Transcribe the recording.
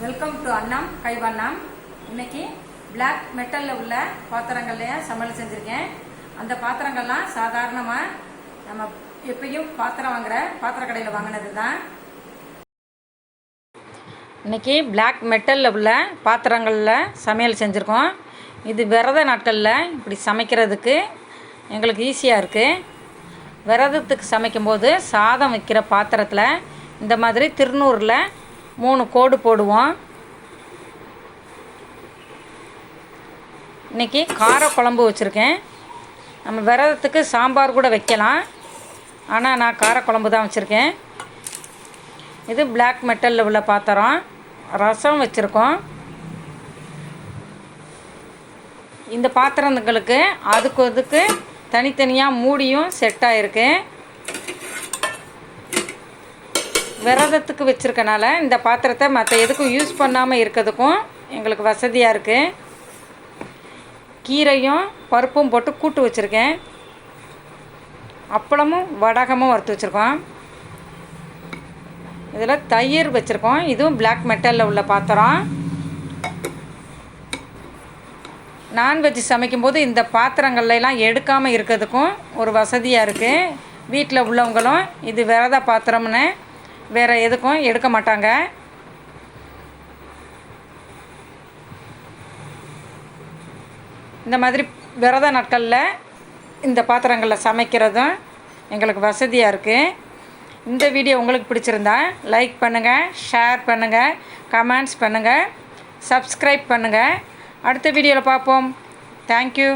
Welcome to அண்ணம் கை வண்ணம். இன்னைக்கு black மெட்டலில் உள்ள பாத்திரங்கள்லையே சமையல் செஞ்சுருக்கேன். அந்த பாத்திரங்கள்லாம் சாதாரணமாக நம்ம எப்பயும் பாத்திரம் வாங்குற பாத்திர கடையில் வாங்கினது தான். இன்றைக்கி பிளாக் மெட்டலில் உள்ள பாத்திரங்களில் சமையல் செஞ்சுருக்கோம். இது விரத நாட்களில் இப்படி சமைக்கிறதுக்கு எங்களுக்கு ஈஸியாக இருக்குது. விரதத்துக்கு சமைக்கும்போது சாதம் வைக்கிற பாத்திரத்தில் இந்த மாதிரி திருநூறில் 3 கோடு போடுவோம். இன்றைக்கி காரக்குழம்பு வச்சுருக்கேன். நம்ம விரதத்துக்கு சாம்பார் கூட வைக்கலாம், ஆனால் நான் காரக்குழம்பு தான் வச்சுருக்கேன். இது பிளாக் மெட்டலில் உள்ள பாத்திரம். ரசம் வச்சுருக்கோம். இந்த பாத்திரங்களுக்கு அதுக்கு தனித்தனியாக மூடியும் செட்டாக இருக்குது. விரதத்துக்கு வச்சுருக்கனால இந்த பாத்திரத்தை மற்ற எதுக்கும் யூஸ் பண்ணாமல் இருக்கிறதுக்கும் எங்களுக்கு வசதியாக இருக்குது. கீரையும் பருப்பும் போட்டு கூட்டு வச்சுருக்கேன். அப்பளமும் வடகமும் வறுத்து வச்சுருக்கோம். இதில் தயிர் வச்சுருக்கோம். இதுவும் பிளாக் மெட்டலில் உள்ள பாத்திரம். நான்வெஜ் சமைக்கும்போது இந்த பாத்திரங்கள்லாம் எடுக்காமல் இருக்கிறதுக்கும் ஒரு வசதியாக இருக்குது. வீட்டில் உள்ளவங்களும் இது விரத பாத்திரம்னு வேறு எதுக்கும் எடுக்க மாட்டாங்க. இந்த மாதிரி விரத நாட்களில் இந்த பாத்திரங்களில் சமைக்கிறதும் எங்களுக்கு வசதியாக இருக்குது. இந்த வீடியோ உங்களுக்கு பிடிச்சிருந்தா லைக் பண்ணுங்கள், ஷேர் பண்ணுங்கள், கமெண்ட்ஸ் பண்ணுங்கள், சப்ஸ்கிரைப் பண்ணுங்கள். அடுத்த வீடியோவில் பார்ப்போம். தேங்க்யூ.